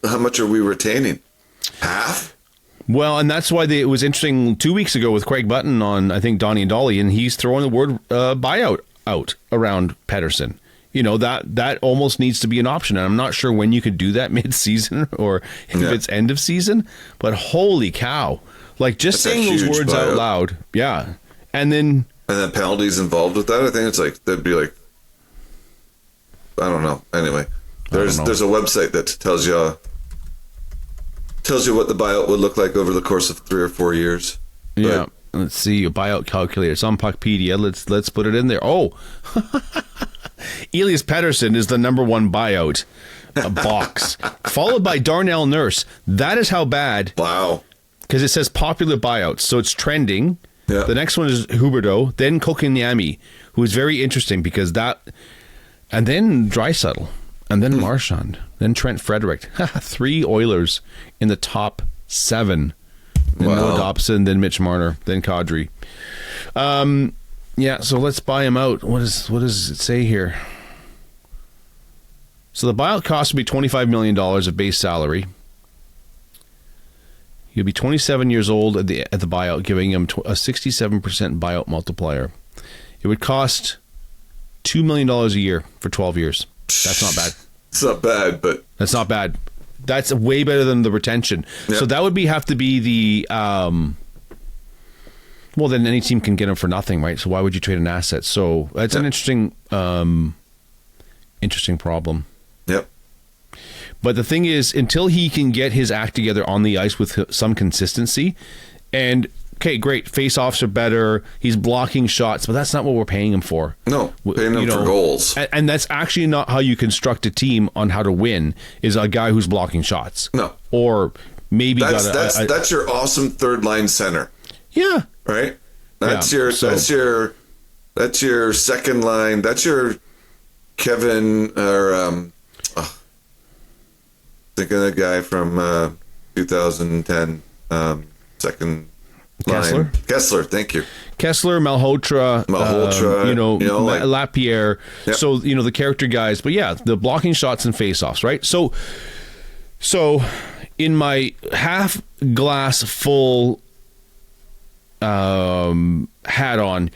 how much are we retaining? Half? Well, and that's why it was interesting 2 weeks ago with Craig Button on, I think, Donnie and Dolly, and he's throwing the word buyout out around Pettersson. That almost needs to be an option. And I'm not sure when you could do that mid-season or if it's end of season, but holy cow. Like, just that's saying those words out loud. Yeah. And then penalties involved with that. I think it's like, that'd be like, I don't know. Anyway, there's a website that tells you what the buyout would look like over the course of 3 or 4 years. Yeah. Let's see, a buyout calculator. It's on Puckpedia. Let's put it in there. Oh, Elias Pettersson is the number 1 buyout box, followed by Darnell Nurse. That is how bad. Wow. Because it says popular buyouts, so it's trending. Yeah. The next one is Huberdeau, then Kotkaniemi, who is very interesting because that, and then Draisaitl, and then Marchand, then Trent Frederick. 3 Oilers in the top 7. Then Noah Dobson, then Mitch Marner, then Kadri. So let's buy him out. What does it say here? So the buyout cost would be $25 million of base salary. He'll be 27 years old at the buyout, giving him a 67% buyout multiplier. It would cost $2 million a year for 12 years. That's not bad. It's not bad, but that's not bad. That's way better than the retention. Yep. So that would have to be the well, then any team can get him for nothing, right? So why would you trade an asset? So that's an interesting problem. Yep. But the thing is, until he can get his act together on the ice with some consistency, and okay, great, face-offs are better, he's blocking shots, but that's not what we're paying him for. No, paying him for goals. And that's actually not how you construct a team on how to win, is a guy who's blocking shots. No. Or maybe that's your awesome third line center. Yeah. Right? That's your second line. That's your Kevin or thinking of the guy from 2010, second Kessler? line. Kessler, thank you. Kessler, Malhotra, Lapierre. Yep. So, the character guys. But yeah, the blocking shots and face-offs, right? So in my half glass full hat on,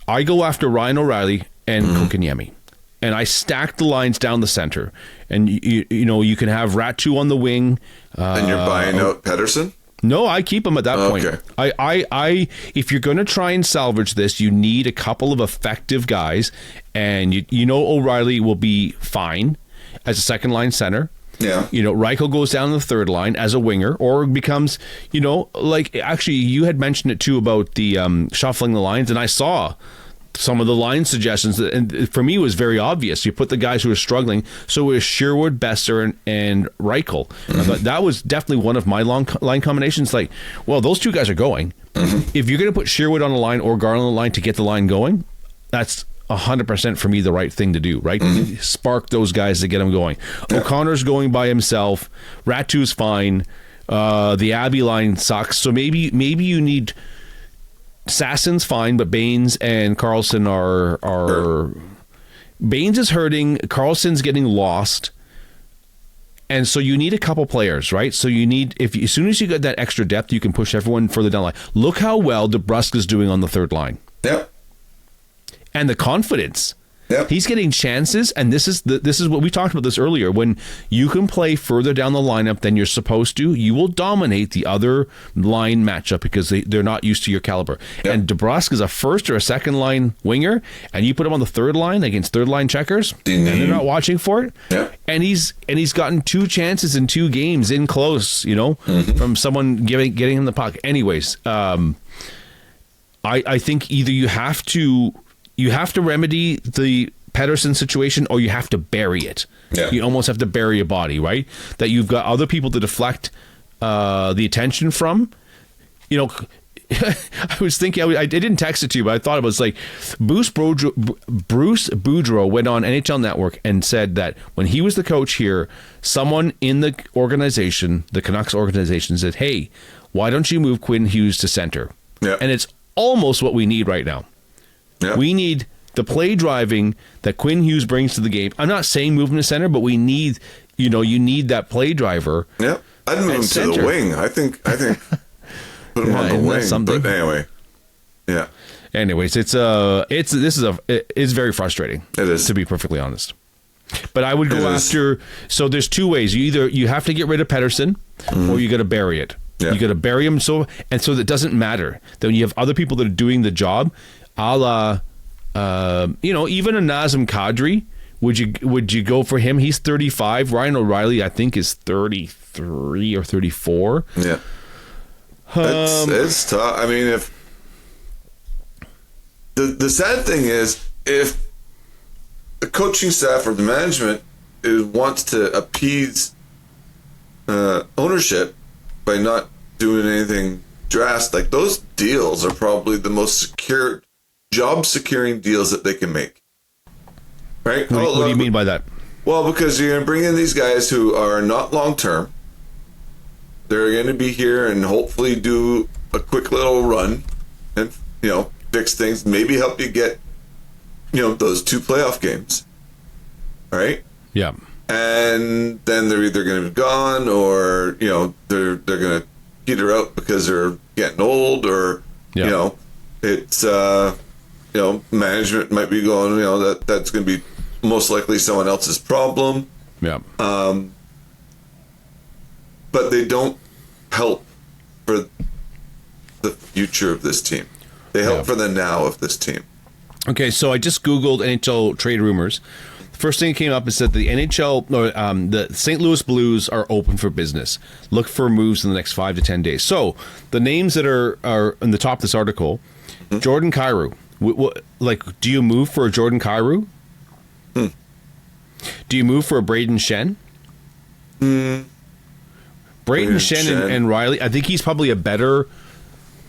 I go after Ryan O'Reilly and Kotkaniemi. And I stack the lines down the center. And, you know, you can have Ratu on the wing. And you're buying out Pettersson? No, I keep him at that point. Okay. I if you're going to try and salvage this, you need a couple of effective guys. And, you know, O'Reilly will be fine as a second line center. Yeah. You know, Reichel goes down the third line as a winger or becomes, you know, like actually you had mentioned it too about the shuffling the lines. And I saw some of the line suggestions, and for me it was very obvious. You put the guys who are struggling, so it was Sherwood, Besser, and Reichel. That was definitely one of my line combinations. Like, well, those two guys are going. If you're going to put Sherwood on the line or Garland on the line to get the line going, that's 100% for me the right thing to do, right? Spark those guys to get them going. Yeah. O'Connor's going by himself. Ratu's fine. The Abbey line sucks. So maybe you need... Sassen's fine, but Baines and Carlson are Baines is hurting, Carlson's getting lost, and so you need a couple players, right? So you need, as soon as you get that extra depth, you can push everyone further down the line. Look how well DeBrusk's doing on the third line. Yep. And the confidence. Yep. He's getting chances, and this is what we talked about this earlier. When you can play further down the lineup than you're supposed to, you will dominate the other line matchup because they're not used to your caliber. Yep. And DeBrusk is a first or a second line winger, and you put him on the third line against third line checkers, and they're not watching for it. Yep. And he's gotten 2 chances in 2 games in close, you know, from someone getting him the puck. Anyways, I think either you have to remedy the Pettersson situation or you have to bury it. Yeah. You almost have to bury a body, right? That you've got other people to deflect the attention from. You know, I was thinking, I didn't text it to you, but I thought it was like Bruce Boudreau went on NHL Network and said that when he was the coach here, someone in the organization, the Canucks organization, said, hey, why don't you move Quinn Hughes to center? Yeah. And it's almost what we need right now. Yep. We need the play driving that Quinn Hughes brings to the game. I'm not saying move him to center, but we need, you need that play driver. Yeah, I'd move him to the wing. I think put him on the wing. But anyway, yeah. Anyways, it's very frustrating. It is, to be perfectly honest. But I would go after. So there's 2 ways. You have to get rid of Pettersson, or you got to bury it. Yeah. You got to bury him so that it doesn't matter. Then you have other people that are doing the job. A la, even a Nazem Kadri, would you go for him? He's 35. Ryan O'Reilly, I think, is 33 or 34. Yeah, it's tough. I mean, if the sad thing is, if the coaching staff or the management wants to appease ownership by not doing anything drastic, like those deals are probably the most secure. Job-securing deals that they can make, right? What do you mean by that? Well, because you're going to bring in these guys who are not long-term. They're going to be here and hopefully do a quick little run and, fix things, maybe help you get, those 2 playoff games, right? Yeah. And then they're either going to be gone or, they're going to peter out because they're getting old or, it's... management might be going, that's going to be most likely someone else's problem. Yeah. But they don't help for the future of this team. They help for the now of this team. Okay, so I just Googled NHL trade rumors. The first thing that came up is that the the St. Louis Blues are open for business. Look for moves in the next 5 to 10 days. So the names that are in the top of this article, Jordan Kyrou. Do you move for a Jordan Kyrou? Do you move for a Braden Shen? Braden Shen and Riley. I think he's probably a better.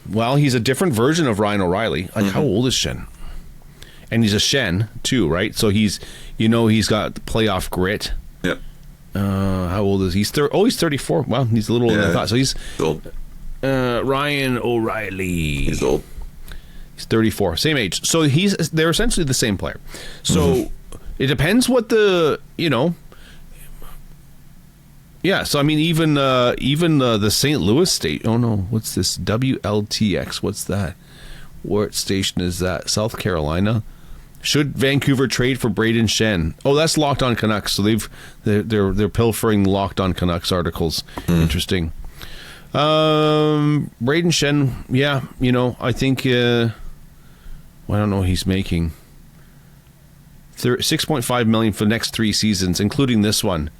Well, he's a different version of Ryan O'Reilly. Like, how old is Shen? And he's a Shen too, right? So he's got playoff grit. Yep. How old is he? He's 34. Well, he's a little older than I thought. So he's old. Ryan O'Reilly. He's old. He's 34, same age. So they're essentially the same player. So it depends what Yeah, so I mean, even the St. Louis state. Oh no, what's this? WLTX. What's that? What station is that? South Carolina. Should Vancouver trade for Braden Shen? Oh, that's Locked On Canucks. So they're pilfering Locked On Canucks articles. Interesting. Braden Shen. Yeah, I think. I don't know. He's making $6.5 million for the next 3 seasons, including this one.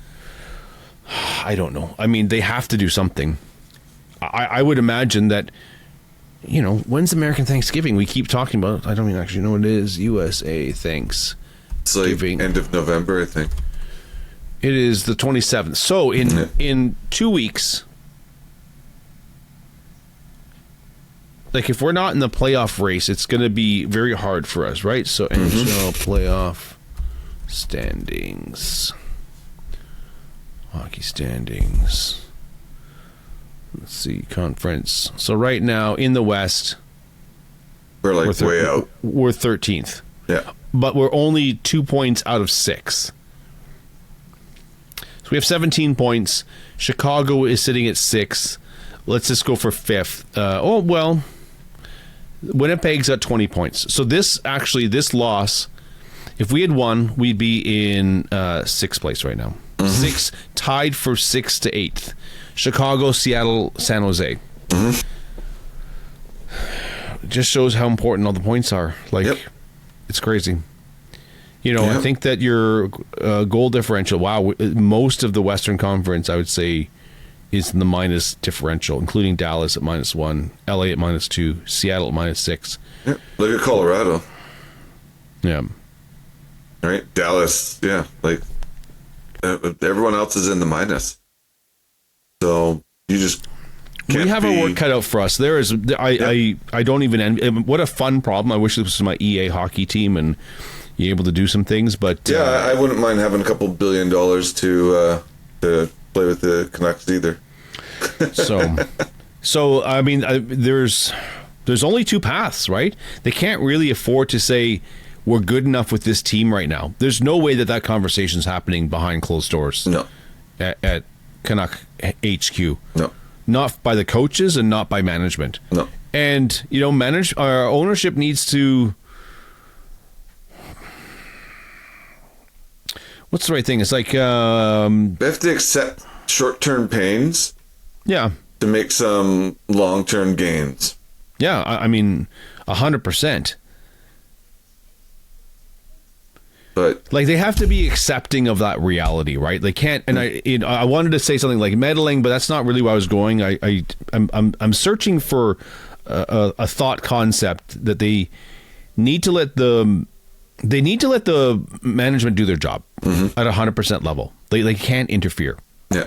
I don't know. I mean, they have to do something. I would imagine that, when's American Thanksgiving? We keep talking about it. I don't even actually know what it is. USA Thanksgiving. It's like end of November, I think. It is the 27th. So in 2 weeks, like if we're not in the playoff race, it's going to be very hard for us, right? So NHL playoff standings. Hockey standings. Let's see, conference. So right now in the West, we're way out. We're 13th. Yeah. But we're only 2 points out of 6. So we have 17 points. Chicago is sitting at 6th. Let's just go for 5th. Winnipeg's at 20 points. So this loss, if we had won, we'd be in 6th place right now. 6, tied for 6th to 8th. Chicago, Seattle, San Jose. It just shows how important all the points are. It's crazy. I think that your goal differential, most of the Western Conference, I would say, is in the minus differential, including Dallas at -1, LA at -2, Seattle at -6. Yeah. Look at Colorado. Yeah. All right. Dallas, yeah. Everyone else is in the minus. So you just can't. We have our work cut out for us. There is, I don't even envy. What a fun problem. I wish this was my EA hockey team and you're able to do some things, but I wouldn't mind having a couple $1 billion to play with the Canucks either. So I mean, there's only 2 paths, right? They can't really afford to say we're good enough with this team right now. There's no way that conversation's happening behind closed doors. No. At Canuck HQ. No. Not by the coaches and not by management. No. And, our ownership needs to... What's the right thing? It's like... they have to accept short-term pains. Yeah. To make some long-term gains. Yeah, I mean, 100%. But they have to be accepting of that reality, right? They can't. And I wanted to say something like meddling, but that's not really where I was going. I'm searching for a thought concept that they need to let the management do their job at 100% level. They can't interfere. Yeah.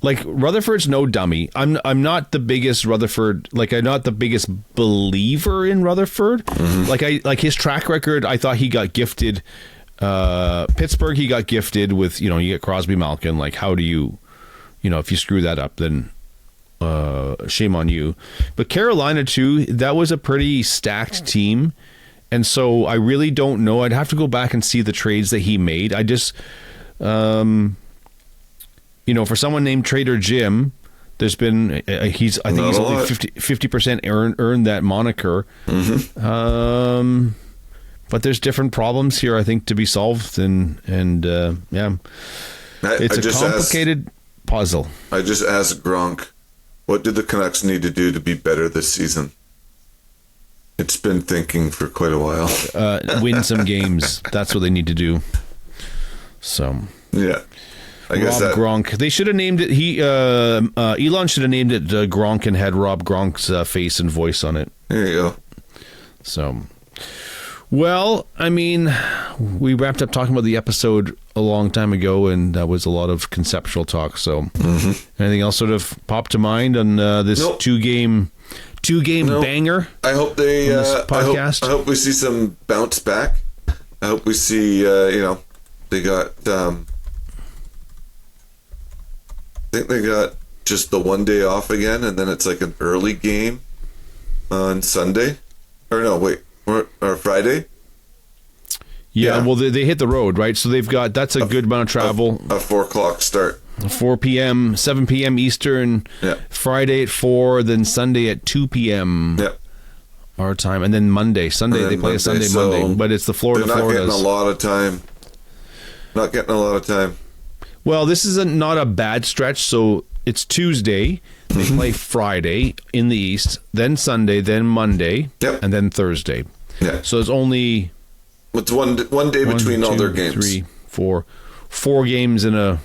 Rutherford's no dummy. I'm not the biggest Rutherford. I'm not the biggest believer in Rutherford. His track record. I thought he got gifted. Pittsburgh, he got gifted with, you get Crosby, Malkin. How do you, if you screw that up, then shame on you. But Carolina, too, that was a pretty stacked team. And so I really don't know. I'd have to go back and see the trades that he made. I just, for someone named Trader Jim, there's been, he's only 50% earned that moniker. But there's different problems here, I think, to be solved, and it's a complicated puzzle. I just asked Gronk, what do the Canucks need to do to be better this season? It's been thinking for quite a while. Win some games. That's what they need to do. So yeah, I guess Rob Gronk. They should have named it. Elon should have named it Gronk and had Rob Gronk's face and voice on it. There you go. So. Well, I mean, we wrapped up talking about the episode a long time ago, and that was a lot of conceptual talk. So, anything else sort of popped to mind on this two-game banger? I hope they podcast. I hope we see some bounce back. I hope we see they got. I think they got just the one day off again, and then it's like an early game on Sunday. Or no, wait. Or Friday? Yeah, well, they hit the road, right? So they've got, that's a good amount of travel. A 4 o'clock start. 4 p.m., 7 p.m. Eastern, Friday at 4, then Sunday at 2 p.m. Our time, and then Sunday they play a Sunday, Monday, but it's the Florida. They're not getting a lot of time. Not getting a lot of time. Well, this is not a bad stretch. So it's Tuesday. They play Friday in the East, then Sunday, then Monday, and then Thursday. Yeah. So it's only it's one day between all their games. 4 games in a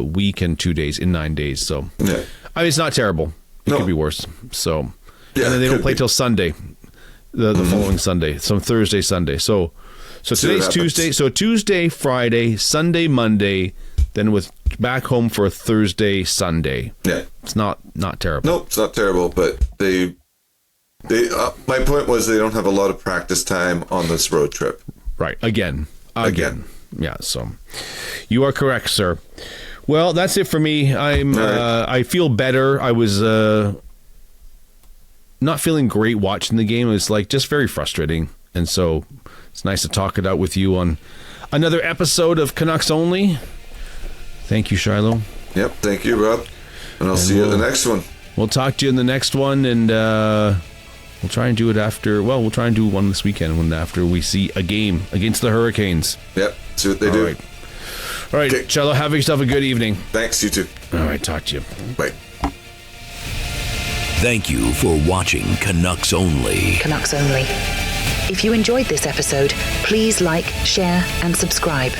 week and 2 days in 9 days. So I mean, it's not terrible. It could be worse. So. And then they don't play till Sunday, the following Sunday, some Thursday, Sunday. So today's Tuesday. So Tuesday, Friday, Sunday, Monday, then with back home for a Thursday, Sunday. Yeah, it's not terrible. No, it's not terrible. But they my point was they don't have a lot of practice time on this road trip. Right. Again. Yeah. So you are correct, sir. Well, that's it for me. I feel better. I was. Not feeling great watching the game. It was just very frustrating. And so it's nice to talk it out with you on another episode of Canucks Only. Thank you, Shylo. Yep, thank you, Rob. And I'll see you in the next one. We'll talk to you in the next one, and we'll try and do it after. Well, we'll try and do one this weekend after we see a game against the Hurricanes. Yep, see what they do. All right, Shylo, have yourself a good evening. Thanks, you too. All right, talk to you. Bye. Thank you for watching Canucks Only. Canucks Only. If you enjoyed this episode, please like, share, and subscribe.